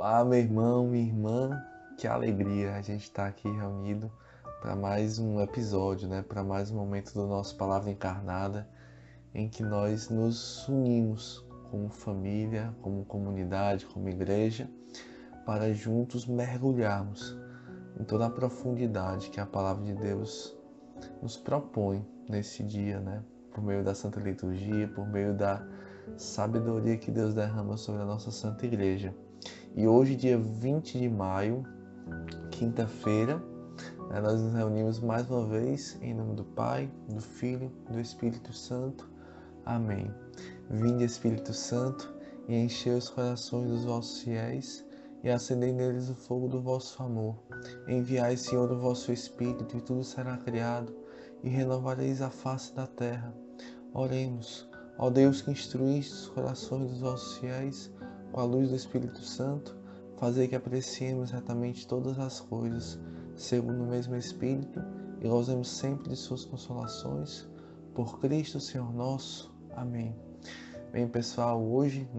Olá, meu irmão, minha irmã, que alegria a gente estar aqui reunido para mais um episódio, para mais um momento do nosso Palavra Encarnada, em que nós nos unimos como família, como comunidade, como igreja, para juntos mergulharmos em toda a profundidade que a Palavra de Deus nos propõe nesse dia, por meio da Santa Liturgia, por meio da sabedoria que Deus derrama sobre a nossa Santa Igreja. E hoje, dia 20 de maio, quinta-feira, nós nos reunimos mais uma vez em nome do Pai, do Filho, do Espírito Santo. Amém. Vinde, Espírito Santo, e enchei os corações dos vossos fiéis e acendei neles o fogo do vosso amor. Enviai, Senhor, o vosso Espírito, e tudo será criado, e renovareis a face da terra. Oremos. Ó Deus, que instruíste os corações dos vossos fiéis com a luz do Espírito Santo, fazei que apreciemos retamente todas as coisas, segundo o mesmo Espírito, e gozemos sempre de suas consolações. Por Cristo, Senhor nosso. Amém. Bem, pessoal, hoje,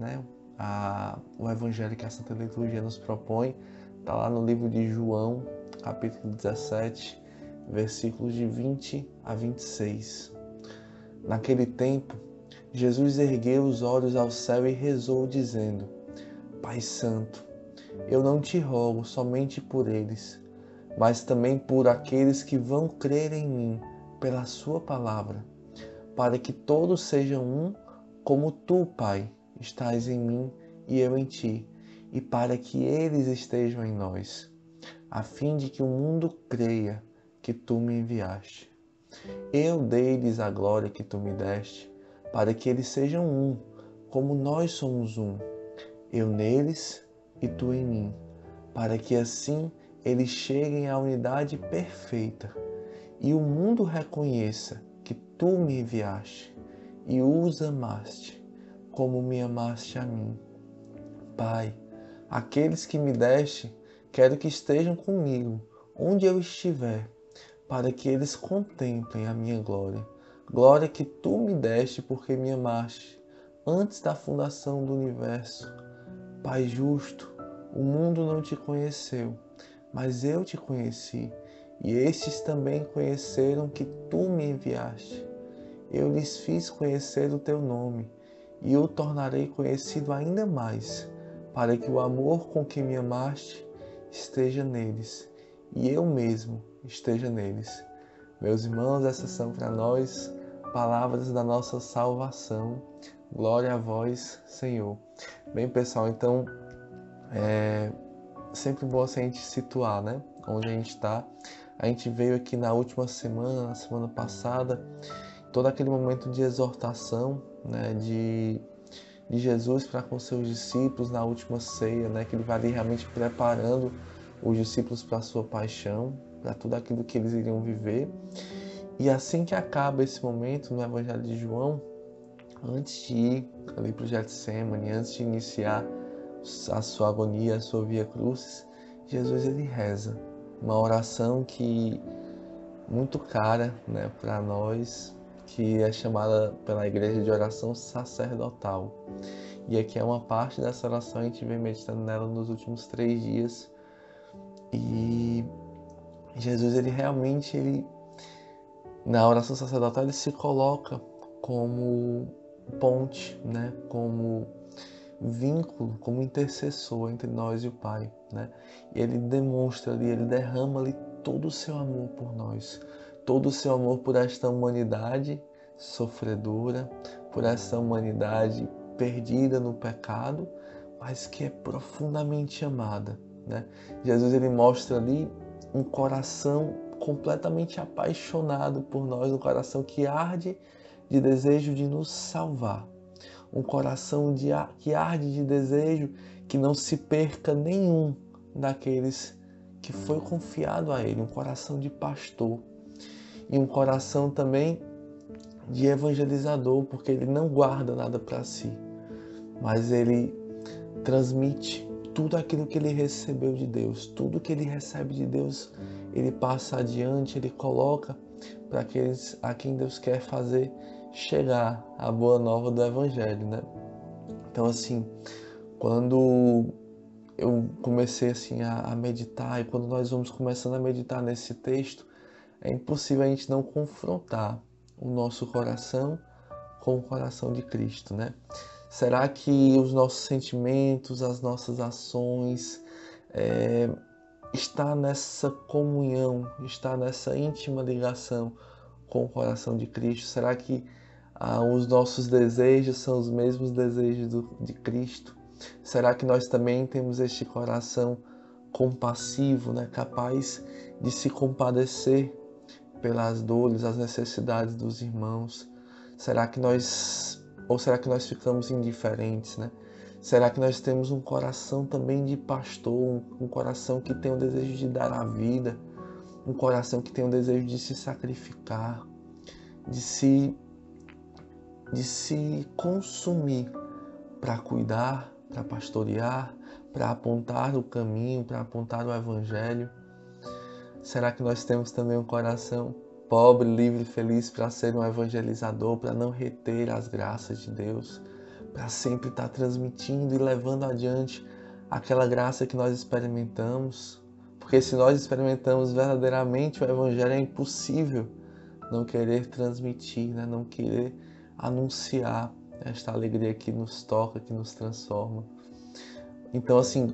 o Evangelho que a Santa Liturgia nos propõe está lá no livro de João, capítulo 17, versículos de 20 a 26. Naquele tempo, Jesus ergueu os olhos ao céu e rezou, dizendo: Pai Santo, eu não te rogo somente por eles, mas também por aqueles que vão crer em mim pela sua palavra, para que todos sejam um, como tu, Pai, estás em mim e eu em ti, e para que eles estejam em nós, a fim de que o mundo creia que tu me enviaste. Eu dei-lhes a glória que tu me deste, para que eles sejam um, como nós somos um, eu neles e tu em mim, para que assim eles cheguem à unidade perfeita e o mundo reconheça que tu me enviaste e os amaste, como me amaste a mim. Pai, aqueles que me deste, quero que estejam comigo, onde eu estiver, para que eles contemplem a minha glória. Glória que tu me deste porque me amaste, antes da fundação do universo. Pai justo, o mundo não te conheceu, mas eu te conheci, e estes também conheceram que tu me enviaste. Eu lhes fiz conhecer o teu nome, e o tornarei conhecido ainda mais, para que o amor com que me amaste esteja neles, e eu mesmo esteja neles. Meus irmãos, essas são para nós palavras da nossa salvação. Glória a vós, Senhor. Bem, pessoal, então é sempre bom assim, a gente situar, onde a gente está. A gente veio aqui na última semana, na semana passada, todo aquele momento de exortação, de Jesus para com seus discípulos na última ceia, que ele vai ali realmente preparando os discípulos para a sua paixão, para tudo aquilo que eles iriam viver. E assim que acaba esse momento no Evangelho de João, antes de ir ali para o Getsemane, antes de iniciar a sua agonia, a sua via crucis, Jesus ele reza uma oração que muito cara, para nós, que é chamada pela igreja de oração sacerdotal. E aqui é uma parte dessa oração, a gente vem meditando nela nos últimos 3 dias. E Jesus ele realmente, na oração sacerdotal, ele se coloca como ponte, como vínculo, como intercessor entre nós e o Pai, E ele demonstra ali, ele derrama ali todo o seu amor por nós, todo o seu amor por esta humanidade sofredora, por essa humanidade perdida no pecado, mas que é profundamente amada, Jesus ele mostra ali um coração completamente apaixonado por nós, um coração que arde de desejo de nos salvar. Um coração que arde de desejo que não se perca nenhum daqueles que foi confiado a ele. Um coração de pastor e um coração também de evangelizador, porque ele não guarda nada para si, mas ele transmite tudo aquilo que ele recebeu de Deus. Tudo que ele recebe de Deus, ele passa adiante, ele coloca para aqueles a quem Deus quer fazer chegar a boa nova do Evangelho, Então, assim, quando eu comecei assim a meditar, e quando nós vamos começando a meditar nesse texto, é impossível a gente não confrontar o nosso coração com o coração de Cristo, né? Será que os nossos sentimentos, as nossas ações, está nessa comunhão, está nessa íntima ligação com o coração de Cristo? Será que os nossos desejos são os mesmos desejos de Cristo? Será que nós também temos este coração compassivo, né, capaz de se compadecer pelas dores, as necessidades dos irmãos? Será que nós ficamos indiferentes, né? Será que nós temos um coração também de pastor, um coração que tem o desejo de dar a vida, um coração que tem o desejo de se sacrificar, de se consumir para cuidar, para pastorear, para apontar o caminho, para apontar o evangelho? Será que nós temos também um coração pobre, livre e feliz para ser um evangelizador, para não reter as graças de Deus, para sempre estar transmitindo e levando adiante aquela graça que nós experimentamos? Porque se nós experimentamos verdadeiramente o evangelho, é impossível não querer transmitir, né? Não querer anunciar esta alegria que nos toca, que nos transforma. Então, assim,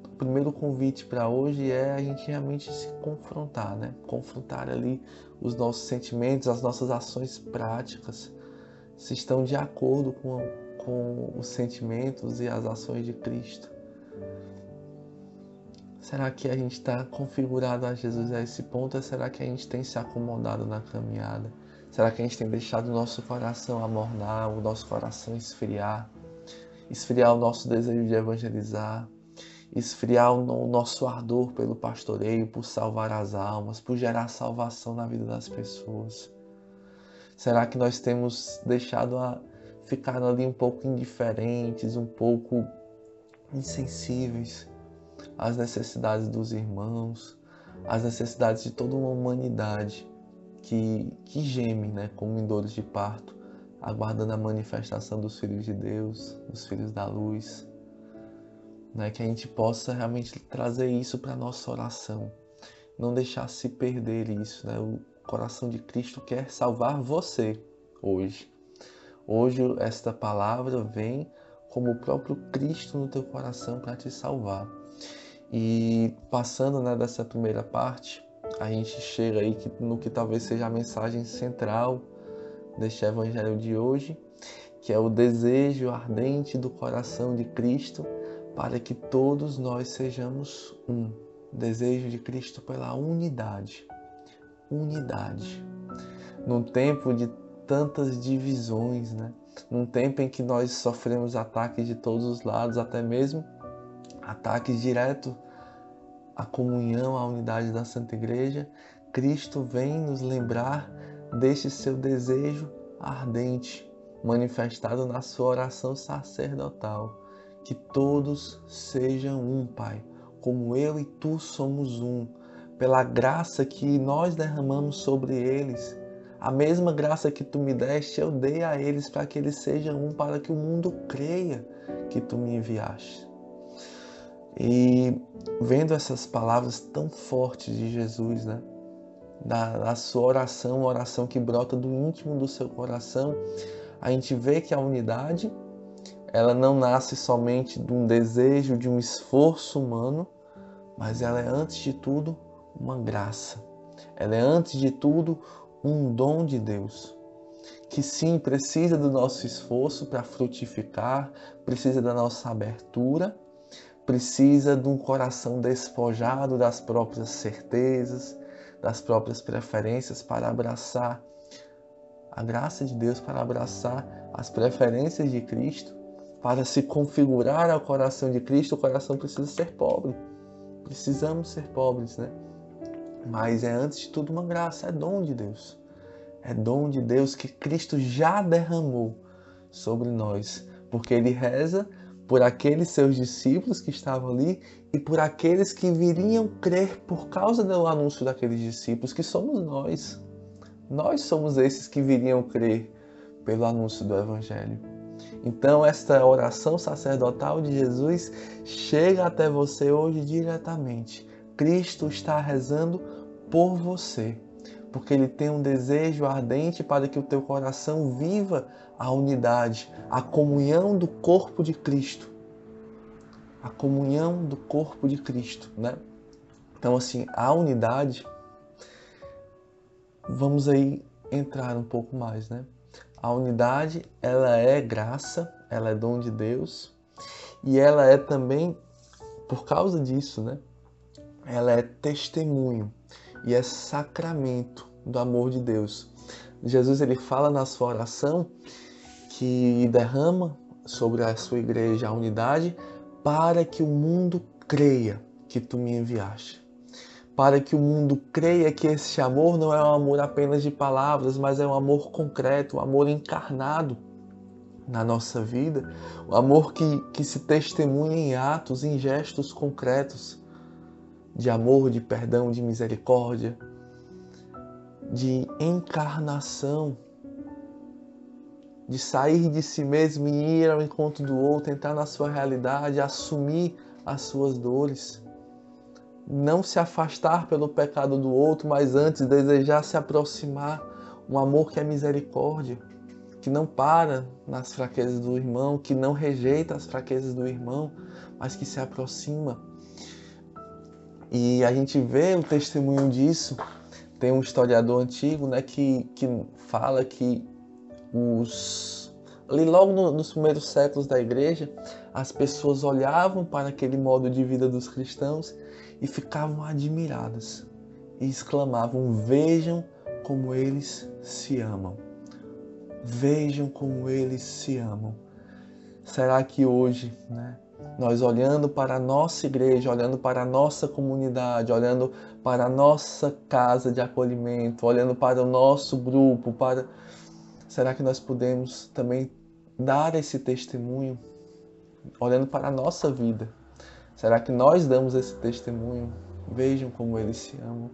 o primeiro convite para hoje é a gente realmente se confrontar, né? Confrontar ali os nossos sentimentos, as nossas ações práticas, se estão de acordo com os sentimentos e as ações de Cristo. Será que a gente está configurado a Jesus a esse ponto? Ou será que a gente tem se acomodado na caminhada? Será que a gente tem deixado o nosso coração amornar, o nosso coração esfriar o nosso desejo de evangelizar, esfriar o nosso ardor pelo pastoreio, por salvar as almas, por gerar salvação na vida das pessoas? Será que nós temos deixado ficar ali um pouco indiferentes, um pouco insensíveis às necessidades dos irmãos, às necessidades de toda uma humanidade que geme, né, como em dores de parto, aguardando a manifestação dos filhos de Deus, dos filhos da luz, né? Que a gente possa realmente trazer isso para a nossa oração, não deixar se perder isso, né? O coração de Cristo quer salvar você hoje. Hoje esta palavra vem como o próprio Cristo no teu coração para te salvar. E passando, né, dessa primeira parte, a gente chega aí no que talvez seja a mensagem central deste evangelho de hoje, que é o desejo ardente do coração de Cristo para que todos nós sejamos um. Desejo de Cristo pela unidade. Unidade. Num tempo de tantas divisões, né? Num tempo em que nós sofremos ataques de todos os lados, até mesmo ataques diretos à comunhão, à unidade da Santa Igreja, Cristo vem nos lembrar deste seu desejo ardente, manifestado na sua oração sacerdotal. Que todos sejam um, Pai, como eu e tu somos um, pela graça que nós derramamos sobre eles. A mesma graça que tu me deste, eu dei a eles para que eles sejam um, para que o mundo creia que tu me enviaste. E vendo essas palavras tão fortes de Jesus, né? Da sua oração, uma oração que brota do íntimo do seu coração, a gente vê que a unidade, ela não nasce somente de um desejo, de um esforço humano, mas ela é antes de tudo uma graça. Ela é antes de tudo um dom de Deus, que sim, precisa do nosso esforço para frutificar, precisa da nossa abertura, precisa de um coração despojado das próprias certezas, das próprias preferências para abraçar a graça de Deus, para abraçar as preferências de Cristo, para se configurar ao coração de Cristo. O coração precisa ser pobre, precisamos ser pobres, né? Mas é antes de tudo uma graça, é dom de Deus. É dom de Deus que Cristo já derramou sobre nós, porque Ele reza por aqueles seus discípulos que estavam ali e por aqueles que viriam crer por causa do anúncio daqueles discípulos, que somos nós. Nós somos esses que viriam crer pelo anúncio do Evangelho. Então esta oração sacerdotal de Jesus chega até você hoje diretamente. Cristo está rezando por você, porque Ele tem um desejo ardente para que o teu coração viva a unidade, a comunhão do corpo de Cristo. A comunhão do corpo de Cristo, né? Então, assim, a unidade, vamos aí entrar um pouco mais, né? A unidade, ela é graça, ela é dom de Deus, e ela é também, por causa disso, né? Ela é testemunho e é sacramento do amor de Deus. Jesus, ele fala na sua oração que derrama sobre a sua igreja a unidade para que o mundo creia que tu me enviaste. Para que o mundo creia que esse amor não é um amor apenas de palavras, mas é um amor concreto, um amor encarnado na nossa vida, um amor que se testemunha em atos, em gestos concretos de amor, de perdão, de misericórdia, de encarnação, de sair de si mesmo e ir ao encontro do outro, entrar na sua realidade, assumir as suas dores. Não se afastar pelo pecado do outro, mas antes desejar se aproximar. Um amor que é misericórdia, que não para nas fraquezas do irmão, que não rejeita as fraquezas do irmão, mas que se aproxima. E a gente vê o testemunho disso. Tem um historiador antigo, né, que fala que ali logo nos primeiros séculos da igreja, as pessoas olhavam para aquele modo de vida dos cristãos e ficavam admiradas e exclamavam: vejam como eles se amam. Vejam como eles se amam. Será que hoje, né, nós olhando para a nossa igreja, olhando para a nossa comunidade, olhando para a nossa casa de acolhimento, olhando para o nosso grupo, será que nós podemos também dar esse testemunho, olhando para a nossa vida? Será que nós damos esse testemunho? Vejam como eles se amam.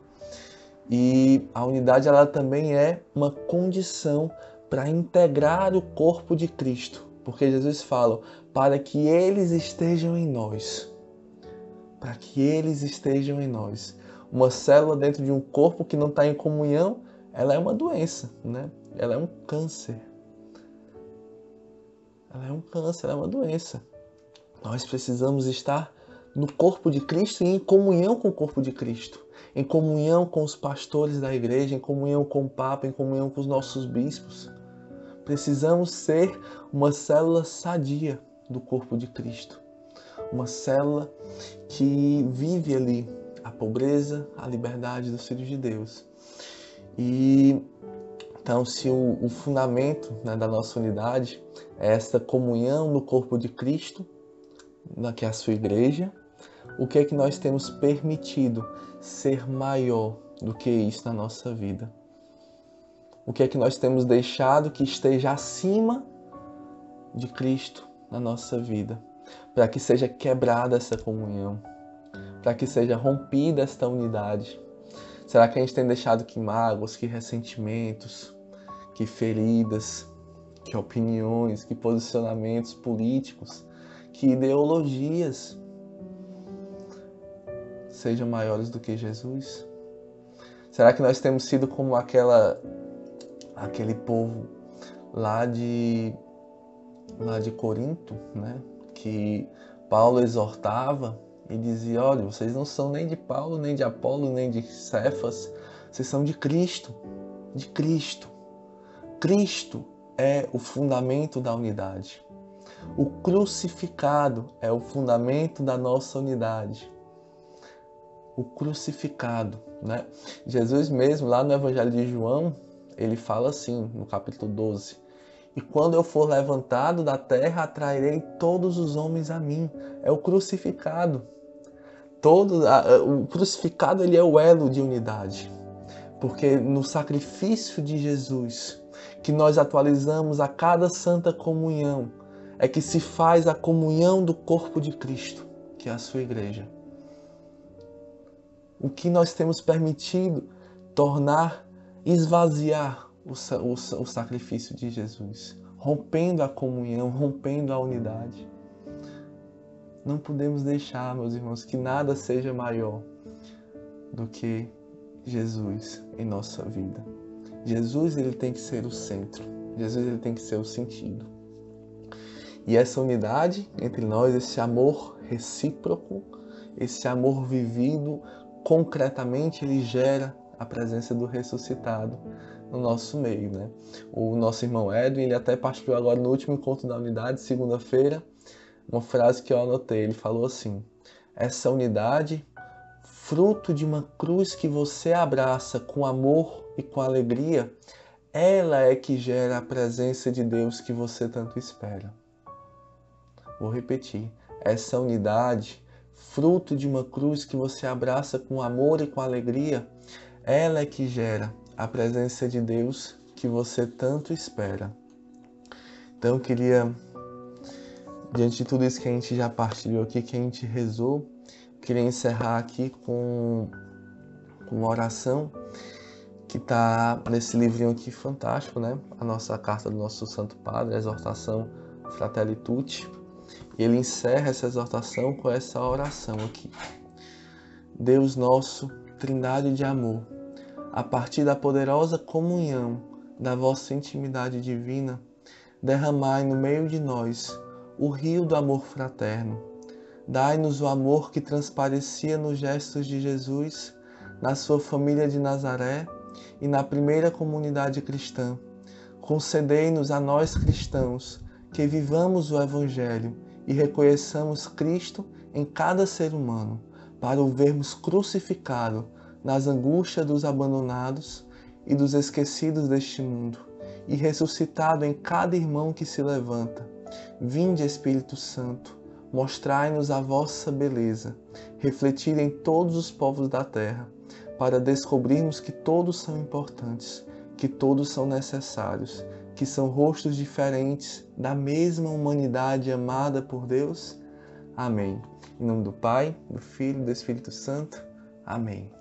E a unidade, ela também é uma condição para integrar o corpo de Cristo. Porque Jesus fala, para que eles estejam em nós. Para que eles estejam em nós. Uma célula dentro de um corpo que não está em comunhão, ela é uma doença, né? Ela é um câncer. Ela é um câncer, ela é uma doença. Nós precisamos estar no corpo de Cristo e em comunhão com o corpo de Cristo. Em comunhão com os pastores da igreja, em comunhão com o Papa, em comunhão com os nossos bispos. Precisamos ser uma célula sadia do corpo de Cristo. Uma célula que vive ali a pobreza, a liberdade dos filhos de Deus. E então, se o fundamento, né, da nossa unidade é essa comunhão no corpo de Cristo, que é a sua igreja, o que é que nós temos permitido ser maior do que isso na nossa vida? O que é que nós temos deixado que esteja acima de Cristo na nossa vida? Para que seja quebrada essa comunhão, para que seja rompida esta unidade. Será que a gente tem deixado que mágoas, que ressentimentos, que feridas, que opiniões, que posicionamentos políticos, que ideologias sejam maiores do que Jesus? Será que nós temos sido como aquele povo lá de Corinto, né? Que Paulo exortava e dizia: olha, vocês não são nem de Paulo, nem de Apolo, nem de Cefas, vocês são de Cristo, de Cristo. Cristo é o fundamento da unidade. O crucificado é o fundamento da nossa unidade. O crucificado, né? Jesus mesmo, lá no Evangelho de João, ele fala assim, no capítulo 12: e quando eu for levantado da terra, atrairei todos os homens a mim. É o crucificado. O crucificado, ele é o elo de unidade. Porque no sacrifício de Jesus, que nós atualizamos a cada santa comunhão, é que se faz a comunhão do corpo de Cristo, que é a sua igreja. O que nós temos permitido esvaziar o sacrifício de Jesus? rompendo a comunhão, rompendo a unidade. Não podemos deixar, meus irmãos, que nada seja maior do que Jesus em nossa vida. Jesus, ele tem que ser o centro. Jesus, ele tem que ser o sentido. E essa unidade entre nós, esse amor recíproco, esse amor vivido concretamente, ele gera a presença do ressuscitado no nosso meio, né? O nosso irmão Edwin, ele até partilhou agora no último encontro da unidade, segunda-feira, uma frase que eu anotei. Ele falou assim: essa unidade, fruto de uma cruz que você abraça com amor e com alegria, ela é que gera a presença de Deus que você tanto espera. Vou repetir. Essa unidade, fruto de uma cruz que você abraça com amor e com alegria, ela é que gera a presença de Deus que você tanto espera. Então eu queria, diante de tudo isso que a gente já partilhou aqui, que a gente rezou, queria encerrar aqui com uma oração que está nesse livrinho aqui fantástico, né? A nossa carta do nosso Santo Padre, a exortação Fratelli Tutti. E ele encerra essa exortação com essa oração aqui. Deus nosso, Trindade de amor, a partir da poderosa comunhão da vossa intimidade divina, derramai no meio de nós o rio do amor fraterno. Dai-nos o amor que transparecia nos gestos de Jesus, na sua família de Nazaré e na primeira comunidade cristã. Concedei-nos a nós cristãos que vivamos o Evangelho e reconheçamos Cristo em cada ser humano, para o vermos crucificado nas angústias dos abandonados e dos esquecidos deste mundo, e ressuscitado em cada irmão que se levanta. Vinde, Espírito Santo, mostrai-nos a vossa beleza, refletida em todos os povos da terra, para descobrirmos que todos são importantes, que todos são necessários, que são rostos diferentes da mesma humanidade amada por Deus. Amém. Em nome do Pai, do Filho e do Espírito Santo. Amém.